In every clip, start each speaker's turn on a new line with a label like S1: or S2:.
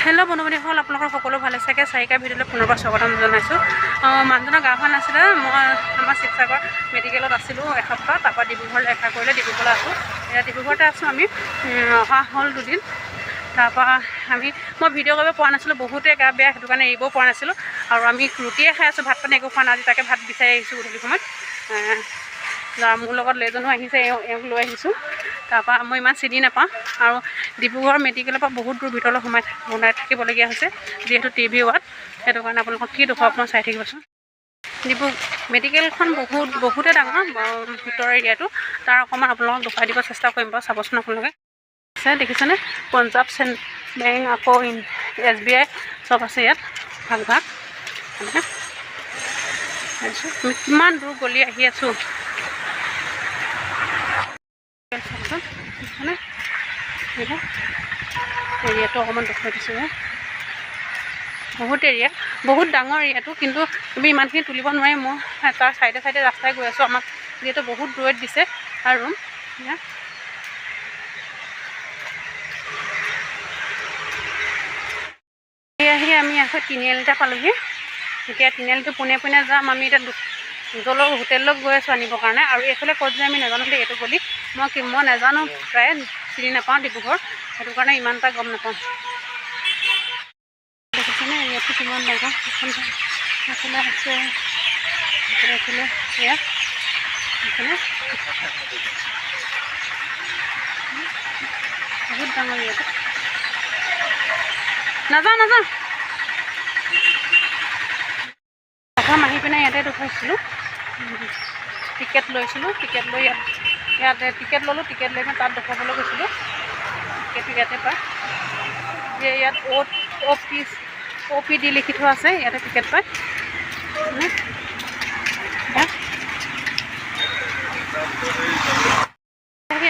S1: Hello' বন্ধুবান্ধৱীসকল, আপোনালোকৰ সকলো ভালে চাগে। চাৰিকা ভিডিঅ'লৈ পুনৰবাৰ স্বাগতম জনাইছোঁ। মানুহজনৰ গা ভাল নাছিলে। মই আমাৰ শিৱসাগৰ মেডিকেলত আছিলোঁ এসপ্তাহ, তাৰপৰা ডিব্ৰুগড়লৈ ৰেফাৰ কৰিলে। ডিব্ৰুগড়লৈ আছোঁ, এতিয়া ডিব্ৰুগড়তে আছোঁ আমি। অহা হ'ল 2 দিন। তাৰপৰা মই ভিডিঅ' কৰিব পৰা নাছিলোঁ, বহুতে গা বেয়া, সেইটো কাৰণে এৰিব পৰা নাছিলোঁ। আৰু আমি ৰুটিয়ে খাই আছোঁ, ভাত পানী একো খোৱা নাই। আজি তাকে ভাত বিচাৰি আহিছোঁ গধূলি সময়ত। মোৰ লগত লেজনো আহিছে, এওঁক লৈ আহিছোঁ। তাৰপৰা মই ইমান চিনি নাপাওঁ, আৰু ডিব্ৰুগড় মেডিকেলৰ পৰা বহুত দূৰ ভিতৰলৈ সোমাই থাকিবলগীয়া হৈছে, যিহেতু টিভি ৱাৰ্ড। সেইটো কাৰণে আপোনালোকক কি দেখুৱাব আপোনাৰ চাই থাকিবচোন। মেডিকেলখন বহুতে ডাঙৰ, ভিতৰৰ এৰিয়াটো। তাৰ অকণমান আপোনালোকক দেখুৱাই দিব চেষ্টা কৰিম বাৰু, চাবচোন আপোনালোকে। দেখিছেনে, পঞ্জাৱ বেংক, আকৌ SBI চব আছে ইয়াত, ভাগ ভাগ। কিমান দূৰ গলি আহি আছোঁ। এৰিয়াটো অকণমান দেখুৱাই দিছোঁ। বহুত এৰিয়া, বহুত ডাঙৰ এৰিয়াটো, কিন্তু তুমি ইমানখিনি তুলিব নোৱাৰি। মই তাৰ চাইডে ৰাস্তাই গৈ আছোঁ। আমাক যিহেতু বহুত দূৰত দিছে আৰু ৰুম। আহি আমি আকৌ তিনিআলিতে পালোঁহি। এতিয়া তিনিআলিটো পোনে যাম। আমি এতিয়া হোটেললৈ গৈ আছোঁ আনিবৰ কাৰণে। আৰু এইফালে ক'ত যে আমি নাজানো দেই, এইটো গলি মই নাজানো, প্ৰায় চিনি নাপাওঁ ডিব্ৰুগড়, সেইটো কাৰণে ইমান এটা গম নাপাওঁ। দেখিছেনে এৰিয়াটো কিমান ডাঙৰ। এইফালে আছে, এইফালে এয়া, এইফালে বহুত ডাঙৰ এৰিয়াটো। নাযাওঁ প্ৰথম আহি পিনে ইয়াতে দেখুৱাইছিলোঁ, টিকেট লৈছিলোঁ। টিকেট লৈ ইয়াতে টিকেট ল'লোঁ। টিকেট লৈ তাত দেখুৱাবলৈ গৈছিলোঁ। টিকেটটো ইয়াতে পায়, যে ইয়াত OPD লিখি থোৱা আছে, ইয়াতে টিকেট পায়।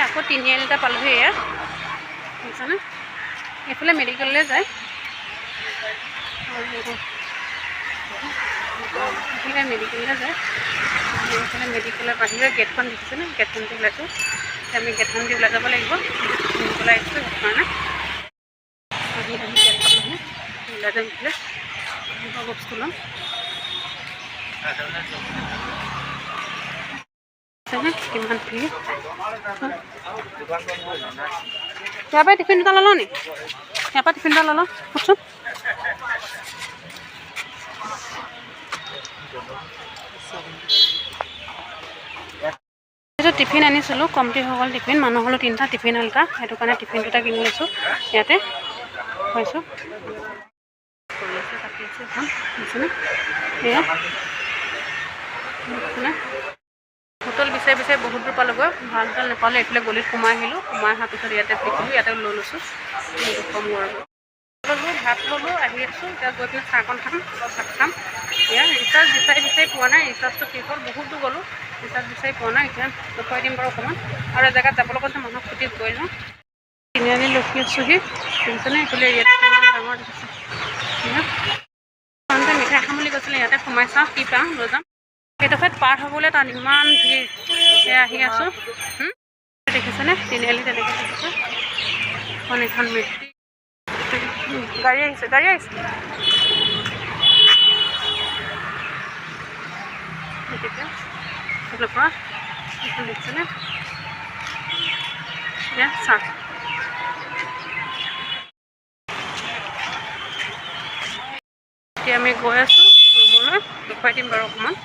S1: আকৌ তিনিআলিতে পালোঁহি। এয়া বুজিছানে, এইফালে মেডিকেললৈ যায়। এইফালে মেডিকেললৈ যায়। এইফালে মেডিকেলৰ বাহিৰে গেটখন দেখিছেনে, গেটখন দি ওলাইছোঁ। আমি গেটখন দি ওলাই যাব লাগিব। ওলাই আহিছোঁ, সেইটো কাৰণে গেট পালোঁহি। ওলাই যাম এইফালে, বস্তু ল'ম। কিমান ভিৰ। ইয়াৰ পৰা টিফিন দুটা ল'লোঁ নি? ইয়াৰ পৰা টিফিন এটা ল'লোঁ, কওকচোন। টিফিন আনিছিলোঁ, কমটি হৈ গ'ল টিফিন। মানুহ হ'লেও 3টা টিফিন হ'ল এটা, সেইটো কাৰণে টিফিন 2টা কিনি লৈছোঁ। ইয়াতে খুৱাইছোঁ। কাটি আছে এখন, বুজিছেনে। এয়া হোটেল বিচাৰি বহুত দূৰ পালোঁগৈ। ভাল হোটেল নাপালোঁ। এইফালে গলিত সোমাই আহিলোঁ। সোমাই অহাৰ পিছত ইয়াতে দেখিলোঁ, ইয়াতে লৈ লৈছোঁ। কম ল'লোঁ, ভাত ল'লোঁ, আহি আছোঁ। এতিয়া গৈ পিনে চাহকণ খাম, ভাত খাম। এতিয়া ৰিচাৰ্জ বিচাৰি পোৱা নাই। ৰিচাৰ্জটো শেষ হ'ল, বহুত দূৰ গ'লোঁ, ৰিচাৰ্জ বিচাৰি পোৱা নাই। এতিয়া দেখুৱাই দিম বাৰু অকণমান। আৰু এজেগাত যাবলৈ কৈছে, মানুহক সুধি গৈ লওঁ। তিনিআলি ৰখি আছোঁহি, দেখিছেনে। এইফালে এৰিয়াটো কিমান ডাঙৰ দেখিছে। মানুহটোৱে মিঠাই খাম বুলি কৈছিলে, ইয়াতে সোমাই চাওঁ, কি পাওঁ লৈ যাম। সেইডোখৰত পাৰ হ'বলৈ তাত ইমান ভিৰ। এয়া আহি আছোঁ। দেখিছেনে তিনিআলি তেনেকৈ দেখিছে। এখন মেট্ৰিক গাড়ী আহিছে। গতিকে সেইফালৰ পৰা এখন দেখিছেনে, এয়া চাহ। এতিয়া আমি গৈ আছোঁ ৰুমলৈ, দেখুৱাই দিম বাৰু অকণমান।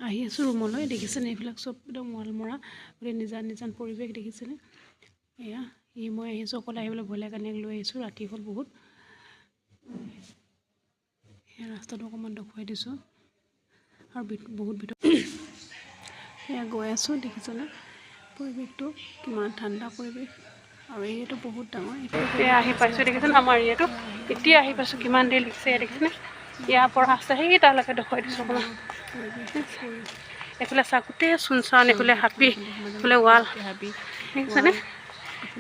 S1: আহি আছোঁ ৰুমলৈ, দেখিছেনে এইবিলাক চব একদম ৱাল মৰা, গোটেই নিজান পৰিৱেশ দেখিছেনে। এয়া মই আহিছোঁ, অকলে আহিবলৈ ভয় লাগে কাৰণে লৈ আহিছোঁ। ৰাতি হ'ল বহুত। সেই ৰাস্তাটো অকণমান দেখুৱাই দিছোঁ, আৰু বহুত ভিতৰত এয়া গৈ আছোঁ। দেখিছেনে পৰিৱেশটো কিমান ঠাণ্ডা পৰিৱেশ, আৰু এৰিয়াটো বহুত ডাঙৰ। এতিয়া আহি পাইছোঁ, দেখিছেনে আমাৰ এৰিয়াটো। এতিয়া আহি পাইছোঁ, কিমান দেৰি লাগিছে। দেখিছেনে, ইয়াৰ পৰা আছে সেই তালৈকে দেখুৱাই দিছোঁ অকণমান। এইফালে চাহ, গোটেই চুনচান। এইফালে হাবি, এইফালে ৱাল, দেখিছেনে।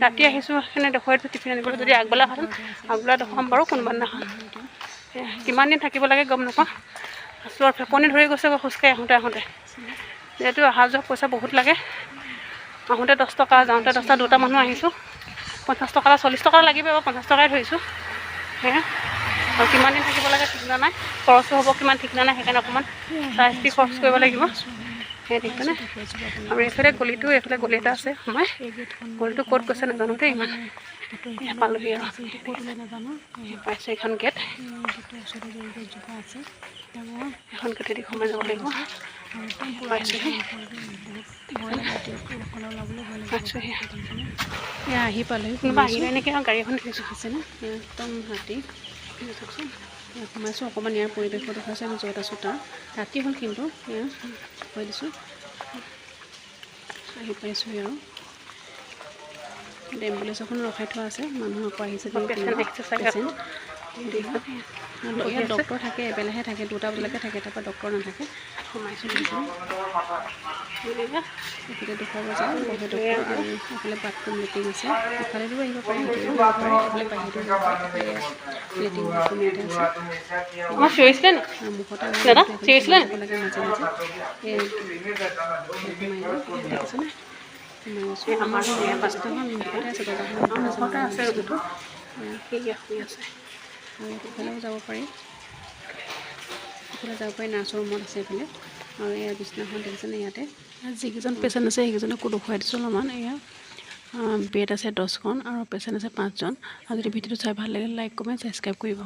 S1: ৰাতি আহিছোঁ সেইকাৰণে দেখুৱাই দিছোঁ টিফিন আনিবলৈ। যদি আগবেলা হয়, আগবেলা দেখুৱাম বাৰু কোনোবা দিনাখন। কিমান দিন থাকিব লাগে গম নাপাওঁ। আছোঁ আৰু ফেপনি ধৰি গৈছে খোজকাঢ়ি আহোঁতে। যিহেতু অহা যোৱা পইচা বহুত লাগে, আহোঁতে 10 টকা যাওঁতে 10 টকা দুটা মানুহ আহিছোঁ 50 টকা 40 টকা লাগিব বাৰু 50 টকাই ধৰিছোঁ সেয়া আৰু কিমান দিন থাকিব লাগে ঠিক নাই খৰচো হ'ব কিমান ঠিক নাই সেইকাৰণে অকণমান চাই চিতি খৰচ কৰিব লাগিব সেই ঠিকনে আৰু এইফালে গলিটো এইফালে গলি এটা আছে সোমাই গলিটো ক'ত গৈছে নাজানো দেই ইমান পালোহি আৰু পাইছোঁ এইখন গেট এখন গেটেদি সোমাই যাব লাগিব পাইছোঁহি পাইছোঁহি
S2: এয়া আহি পালে
S1: কোনোবা আহিলে নেকি আৰু গাড়ী এখন দেখিছোঁ
S2: আছেনে একদম হাতী সোমাইছোঁ অকণমান ইয়াৰ পৰিৱেশটো দেখুৱাইছোঁ আমি য'ত আছোঁ তাৰ ৰাতি হ'ল কিন্তু এয়া কৈ দিছোঁ আহি পাইছোঁ আৰু এম্বুলেঞ্চ এখন ৰখাই থোৱা আছে মানুহ আকৌ আহিছে ইয়াত ডক্টৰ থাকে এবেলাহে থাকে 2টা বজালৈকে থাকে তাৰপৰা ডক্টৰ নাথাকে
S1: সোমাইছোঁ
S2: এইফালে দেখুৱাব যাওঁ বহে ডক্টৰ আৰু এইফালে বাথৰুম লেট্ৰিন আছে ইফালেও আহিব পাৰে এইফালে বাহিৰতো লেট্ৰিন বাথৰুম ইয়াতে আছে
S1: আমাৰ চিঞৰিছিলে নি
S2: আৰু মুখতে
S1: দাদা চিঞৰিছিলে নি
S2: লাগে মাজে মাজে দেখিছেনে
S1: আমাৰ
S2: পাঁচটামান মুখতে আছে
S1: মুখতে আছে
S2: আৰু ইফালেও যাব পাৰি নাৰ্ছৰ ৰুমত আছে এইফালে আৰু এয়া বিছনাখন দেখিছেনে ইয়াতে যিকেইজন পেচেণ্ট আছে সেইকেইজনকো দেখুৱাই দিছোঁ অলপমান এয়া বেড আছে 10খন আৰু পেচেণ্ট আছে 5জন আৰু যদি ভিডিঅ'টো চাই ভাল লাগিলে লাইক কমেণ্ট ছাবস্ক্ৰাইব কৰিব